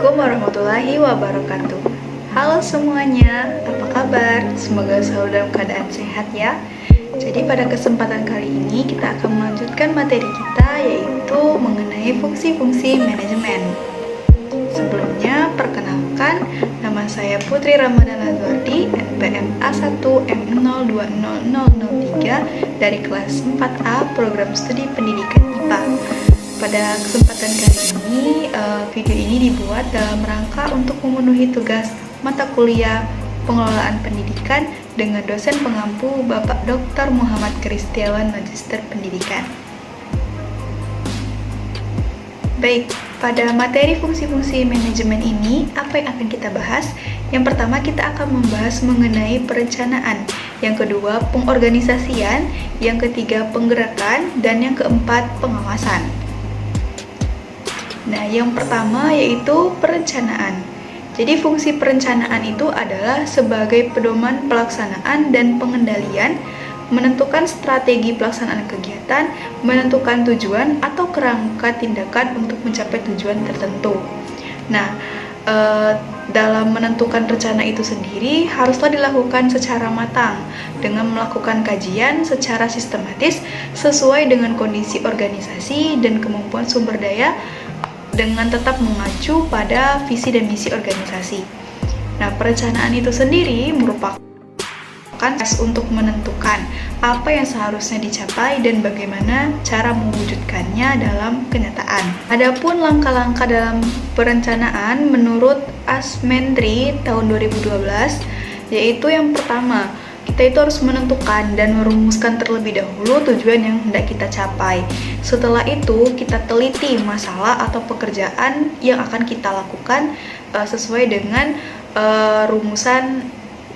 Assalamualaikum warahmatullahi wabarakatuh. Halo semuanya, apa kabar? Semoga selalu dalam keadaan sehat ya. Jadi pada kesempatan kali ini kita akan melanjutkan materi kita, yaitu mengenai fungsi-fungsi manajemen. Sebelumnya, perkenalkan, nama saya Putri Ramadhan Azwardi, NPM A1M020003 dari kelas 4A Program Studi Pendidikan IPA. Pada kesempatan kali ini, video ini dibuat dalam rangka untuk memenuhi tugas mata kuliah pengelolaan pendidikan dengan dosen pengampu Bapak Dr. Muhammad Kristiawan, Magister Pendidikan. Baik, pada materi fungsi-fungsi manajemen ini, apa yang akan kita bahas? Yang pertama, kita akan membahas mengenai perencanaan. Yang kedua, pengorganisasian. Yang ketiga, penggerakan. Dan yang keempat, pengawasan. Nah, yang pertama yaitu perencanaan. Jadi fungsi perencanaan itu adalah sebagai pedoman pelaksanaan dan pengendalian, menentukan strategi pelaksanaan kegiatan, menentukan tujuan atau kerangka tindakan untuk mencapai tujuan tertentu. Nah, dalam menentukan rencana itu sendiri haruslah dilakukan secara matang dengan melakukan kajian secara sistematis sesuai dengan kondisi organisasi dan kemampuan sumber daya, dengan tetap mengacu pada visi dan misi organisasi. Nah, perencanaan itu sendiri merupakan untuk menentukan apa yang seharusnya dicapai dan bagaimana cara mewujudkannya dalam kenyataan. Adapun langkah-langkah dalam perencanaan menurut Asmentri tahun 2012, yaitu yang pertama, kita itu harus menentukan dan merumuskan terlebih dahulu tujuan yang hendak kita capai. Setelah itu, kita teliti masalah atau pekerjaan yang akan kita lakukan sesuai dengan rumusan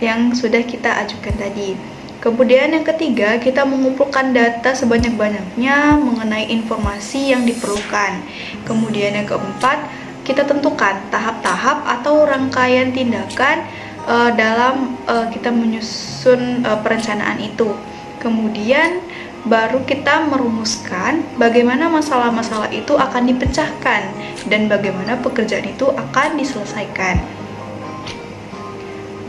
yang sudah kita ajukan tadi. Kemudian yang ketiga, kita mengumpulkan data sebanyak-banyaknya mengenai informasi yang diperlukan. Kemudian yang keempat, kita tentukan tahap-tahap atau rangkaian tindakan dalam kita menyusun perencanaan itu. Kemudian baru kita merumuskan bagaimana masalah-masalah itu akan dipecahkan dan bagaimana pekerjaan itu akan diselesaikan.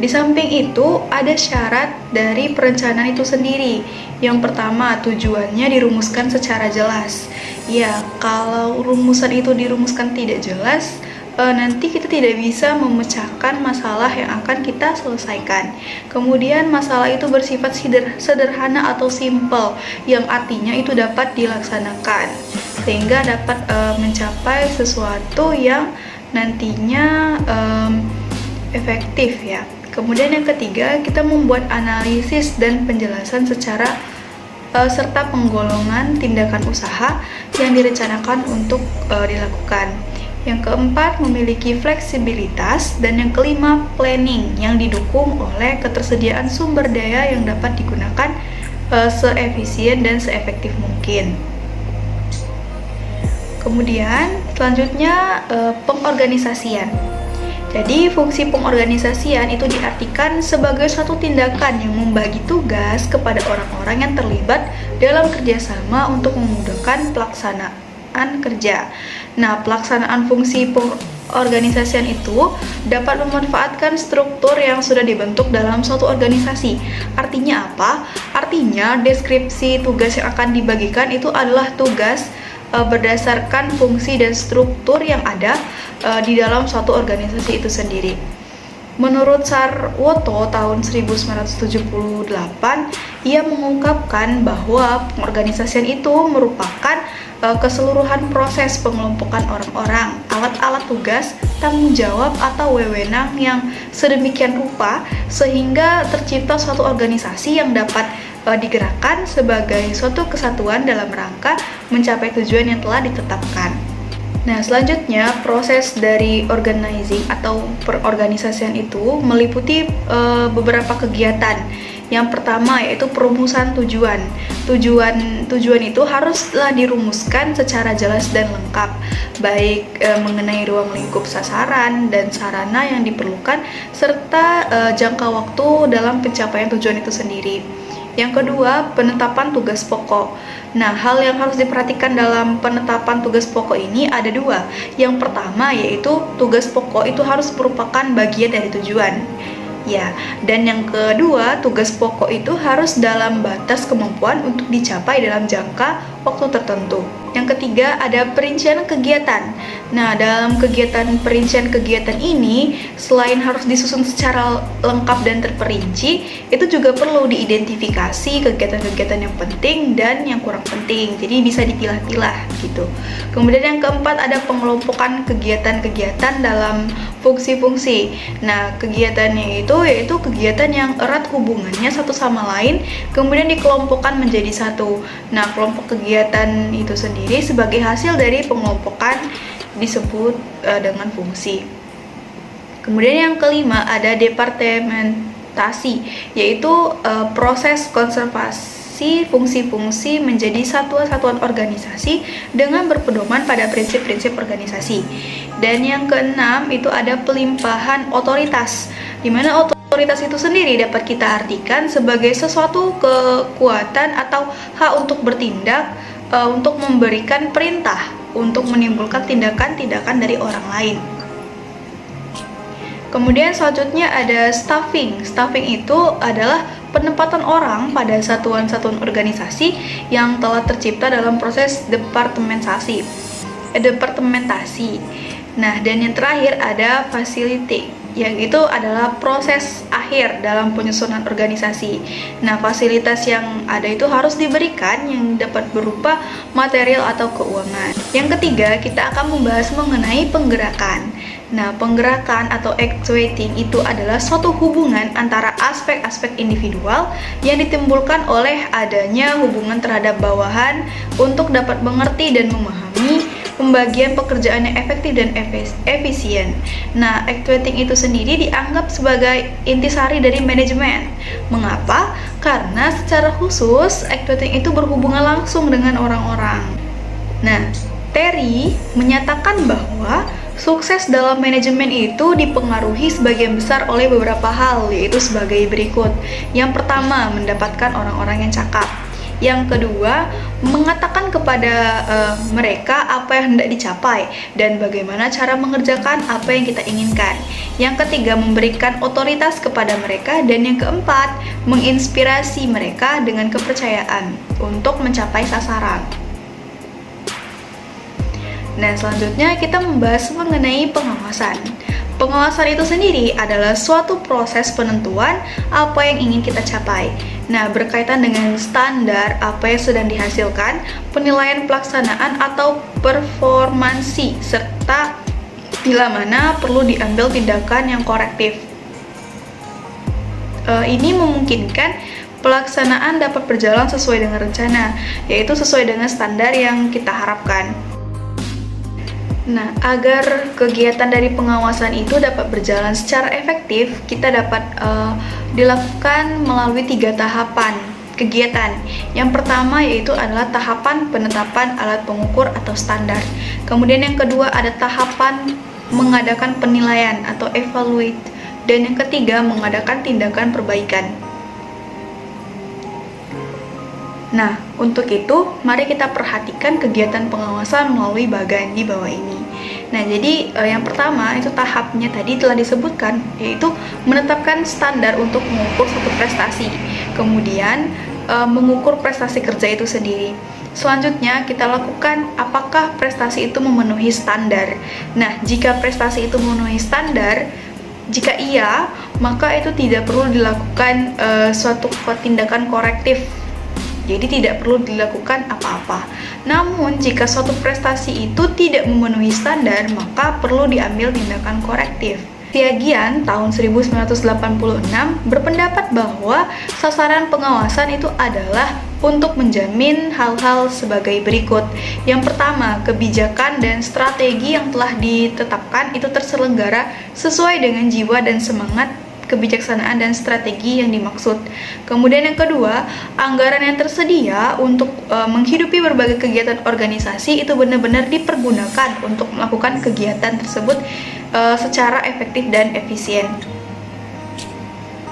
Di samping itu, ada syarat dari perencanaan itu sendiri. Yang pertama, tujuannya dirumuskan secara jelas. Ya, kalau rumusan itu dirumuskan tidak jelas, nanti kita tidak bisa memecahkan masalah yang akan kita selesaikan. Kemudian masalah itu bersifat sederhana atau simple, yang artinya itu dapat dilaksanakan sehingga dapat mencapai sesuatu yang nantinya efektif ya. Kemudian yang ketiga, kita membuat analisis dan penjelasan secara serta penggolongan tindakan usaha yang direncanakan untuk dilakukan. Yang keempat, memiliki fleksibilitas. Dan yang kelima, planning yang didukung oleh ketersediaan sumber daya yang dapat digunakan seefisien dan seefektif mungkin. Kemudian selanjutnya, pengorganisasian. Jadi fungsi pengorganisasian itu diartikan sebagai suatu tindakan yang membagi tugas kepada orang-orang yang terlibat dalam kerjasama untuk memudahkan pelaksanaan kerja. Nah, pelaksanaan fungsi pengorganisasian itu dapat memanfaatkan struktur yang sudah dibentuk dalam suatu organisasi. Artinya apa? Artinya deskripsi tugas yang akan dibagikan itu adalah tugas berdasarkan fungsi dan struktur yang ada di dalam suatu organisasi itu sendiri. Menurut Sarwoto tahun 1978, ia mengungkapkan bahwa pengorganisasian itu merupakan keseluruhan proses pengelompokan orang-orang, alat-alat tugas, tanggung jawab atau wewenang yang sedemikian rupa sehingga tercipta suatu organisasi yang dapat digerakkan sebagai suatu kesatuan dalam rangka mencapai tujuan yang telah ditetapkan. Nah, selanjutnya proses dari organizing atau perorganisasian itu meliputi beberapa kegiatan. Yang pertama yaitu perumusan tujuan. Tujuan itu haruslah dirumuskan secara jelas dan lengkap, baik mengenai ruang lingkup sasaran dan sarana yang diperlukan serta jangka waktu dalam pencapaian tujuan itu sendiri. Yang kedua, penetapan tugas pokok. Nah, hal yang harus diperhatikan dalam penetapan tugas pokok ini ada dua. Yang pertama yaitu tugas pokok itu harus merupakan bagian dari tujuan. Ya, dan yang kedua, tugas pokok itu harus dalam batas kemampuan untuk dicapai dalam jangka waktu tertentu. Yang ketiga, ada perincian kegiatan. Nah, dalam perincian kegiatan ini, selain harus disusun secara lengkap dan terperinci, itu juga perlu diidentifikasi kegiatan-kegiatan yang penting dan yang kurang penting. Jadi bisa dipilah-pilah gitu. Kemudian yang keempat, ada pengelompokan kegiatan-kegiatan dalam fungsi-fungsi. Nah, kegiatannya itu yaitu kegiatan yang erat hubungannya satu sama lain, kemudian dikelompokkan menjadi satu. Nah, kelompok kegiatan itu sendiri sebagai hasil dari pengelompokan disebut dengan fungsi. Kemudian yang kelima ada departementasi, yaitu proses konservasi fungsi-fungsi menjadi satuan-satuan organisasi dengan berpedoman pada prinsip-prinsip organisasi. Dan yang keenam itu ada pelimpahan otoritas, di mana otoritas itu sendiri dapat kita artikan sebagai sesuatu kekuatan atau hak untuk bertindak, untuk memberikan perintah, untuk menimbulkan tindakan-tindakan dari orang lain. Kemudian selanjutnya ada staffing. Staffing itu adalah penempatan orang pada satuan-satuan organisasi yang telah tercipta dalam proses departementasi. Nah, dan yang terakhir ada facility, yang itu adalah proses akhir dalam penyusunan organisasi. Nah, fasilitas yang ada itu harus diberikan yang dapat berupa material atau keuangan. Yang ketiga, kita akan membahas mengenai penggerakan. Nah, penggerakan atau actuating itu adalah suatu hubungan antara aspek-aspek individual yang ditimbulkan oleh adanya hubungan terhadap bawahan untuk dapat mengerti dan memahami pembagian pekerjaan yang efektif dan efisien. Nah, actuating itu sendiri dianggap sebagai intisari dari manajemen. Mengapa? Karena secara khusus actuating itu berhubungan langsung dengan orang-orang. Nah, Terry menyatakan bahwa sukses dalam manajemen itu dipengaruhi sebagian besar oleh beberapa hal, yaitu sebagai berikut. Yang pertama, mendapatkan orang-orang yang cakap. Yang kedua, mengatakan kepada mereka apa yang hendak dicapai dan bagaimana cara mengerjakan apa yang kita inginkan. Yang ketiga, memberikan otoritas kepada mereka. Dan yang keempat, menginspirasi mereka dengan kepercayaan untuk mencapai sasaran. Nah, selanjutnya kita membahas mengenai pengawasan. Pengawasan itu sendiri adalah suatu proses penentuan apa yang ingin kita capai. Nah, berkaitan dengan standar apa yang sedang dihasilkan, penilaian pelaksanaan atau performansi, serta bila mana perlu diambil tindakan yang korektif. Ini memungkinkan pelaksanaan dapat berjalan sesuai dengan rencana, yaitu sesuai dengan standar yang kita harapkan. Nah, agar kegiatan dari pengawasan itu dapat berjalan secara efektif, kita dapat dilakukan melalui 3 tahapan kegiatan. Yang pertama yaitu adalah tahapan penetapan alat pengukur atau standar. Kemudian yang kedua ada tahapan mengadakan penilaian atau evaluate. Dan yang ketiga mengadakan tindakan perbaikan. Nah, untuk itu, mari kita perhatikan kegiatan pengawasan melalui bagian di bawah ini. Nah, jadi yang pertama itu tahapnya tadi telah disebutkan, yaitu menetapkan standar untuk mengukur suatu prestasi. Kemudian, mengukur prestasi kerja itu sendiri. Selanjutnya, kita lakukan apakah prestasi itu memenuhi standar. Nah, jika prestasi itu memenuhi standar, jika iya, maka itu tidak perlu dilakukan suatu tindakan korektif. Jadi tidak perlu dilakukan apa-apa. Namun jika suatu prestasi itu tidak memenuhi standar, maka perlu diambil tindakan korektif. Tiagian tahun 1986 berpendapat bahwa sasaran pengawasan itu adalah untuk menjamin hal-hal sebagai berikut. Yang pertama, kebijakan dan strategi yang telah ditetapkan itu terselenggara sesuai dengan jiwa dan semangat kebijaksanaan dan strategi yang dimaksud. Kemudian yang kedua, anggaran yang tersedia untuk menghidupi berbagai kegiatan organisasi itu benar-benar dipergunakan untuk melakukan kegiatan tersebut secara efektif dan efisien.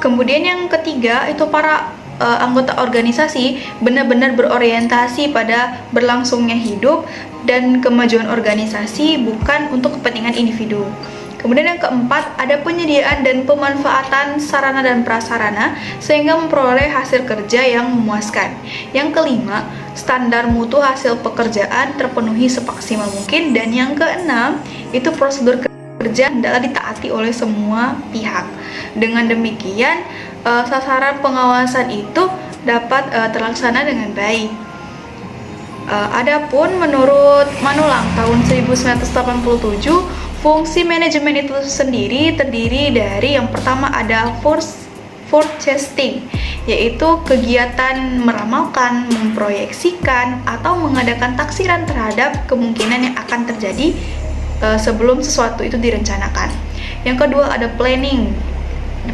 Kemudian yang ketiga itu para anggota organisasi benar-benar berorientasi pada berlangsungnya hidup dan kemajuan organisasi, bukan untuk kepentingan individu. Kemudian yang keempat, ada penyediaan dan pemanfaatan sarana dan prasarana sehingga memperoleh hasil kerja yang memuaskan. Yang kelima, standar mutu hasil pekerjaan terpenuhi semaksimal mungkin. Dan yang keenam, itu prosedur kerja hendaklah ditaati oleh semua pihak. Dengan demikian, sasaran pengawasan itu dapat terlaksana dengan baik. Adapun menurut Manulang tahun 1987, fungsi manajemen itu sendiri terdiri dari yang pertama ada forecasting, yaitu kegiatan meramalkan, memproyeksikan, atau mengadakan taksiran terhadap kemungkinan yang akan terjadi sebelum sesuatu itu direncanakan. Yang kedua ada planning.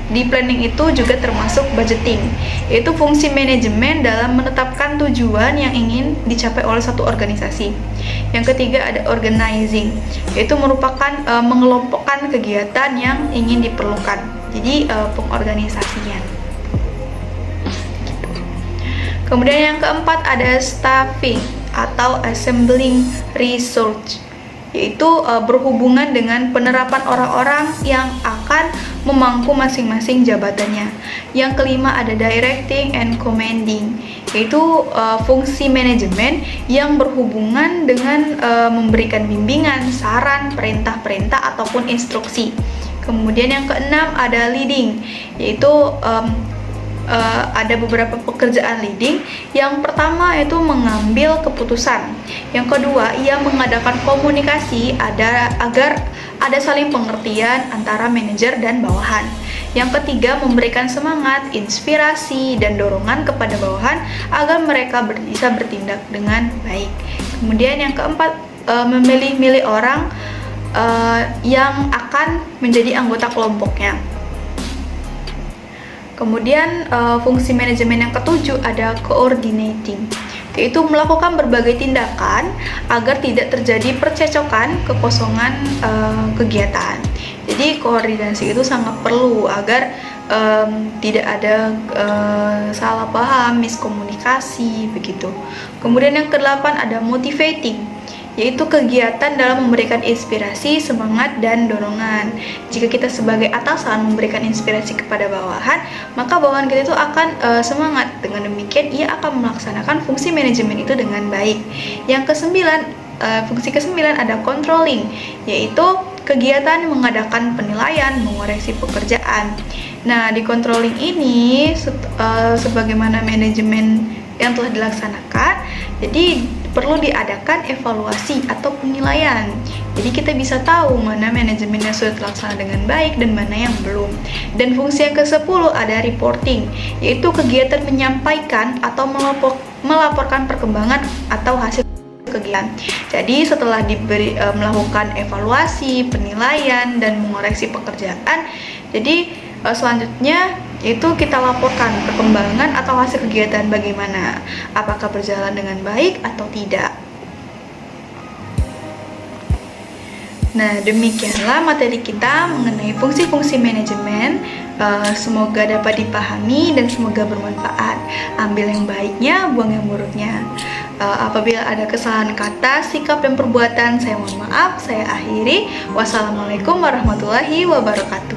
Di planning itu juga termasuk budgeting, yaitu fungsi manajemen dalam menetapkan tujuan yang ingin dicapai oleh satu organisasi. Yang ketiga ada organizing, yaitu merupakan mengelompokkan kegiatan yang ingin diperlukan. Jadi pengorganisasian. Kemudian yang keempat ada staffing atau assembling resource, yaitu berhubungan dengan penerapan orang-orang yang akan memangku masing-masing jabatannya. Yang kelima ada directing and commanding, yaitu fungsi manajemen yang berhubungan dengan memberikan bimbingan, saran, perintah-perintah ataupun instruksi. Kemudian yang keenam ada leading, yaitu ada beberapa pekerjaan leading. Yang pertama itu mengambil keputusan. Yang kedua, ia mengadakan komunikasi agar ada saling pengertian antara manajer dan bawahan. Yang ketiga, memberikan semangat, inspirasi, dan dorongan kepada bawahan agar mereka bisa bertindak dengan baik. Kemudian yang keempat, memilih-milih orang yang akan menjadi anggota kelompoknya. Kemudian fungsi manajemen yang ketujuh ada coordinating, yaitu melakukan berbagai tindakan agar tidak terjadi percecokan, kekosongan kegiatan. Jadi koordinasi itu sangat perlu agar tidak ada salah paham, miskomunikasi begitu. Kemudian yang kedelapan ada motivating, yaitu kegiatan dalam memberikan inspirasi, semangat, dan dorongan. Jika kita sebagai atasan memberikan inspirasi kepada bawahan, maka bawahan kita itu akan semangat. Dengan demikian, ia akan melaksanakan fungsi manajemen itu dengan baik. Yang kesembilan, fungsi kesembilan ada controlling, yaitu kegiatan mengadakan penilaian, mengoreksi pekerjaan. Nah, di controlling ini, sebagaimana manajemen yang telah dilaksanakan, jadi perlu diadakan evaluasi atau penilaian. Jadi kita bisa tahu mana manajemennya sudah terlaksana dengan baik dan mana yang belum. Dan fungsi yang ke-10 ada reporting, yaitu kegiatan menyampaikan atau melaporkan perkembangan atau hasil kegiatan. Jadi setelah melakukan evaluasi, penilaian, dan mengoreksi pekerjaan, jadi selanjutnya itu kita laporkan perkembangan atau hasil kegiatan bagaimana, apakah berjalan dengan baik atau tidak. Nah, demikianlah materi kita mengenai fungsi-fungsi manajemen. Semoga dapat dipahami dan semoga bermanfaat. Ambil yang baiknya, buang yang buruknya. Apabila ada kesalahan kata, sikap, dan perbuatan, saya mohon maaf. Saya akhiri. Wassalamualaikum warahmatullahi wabarakatuh.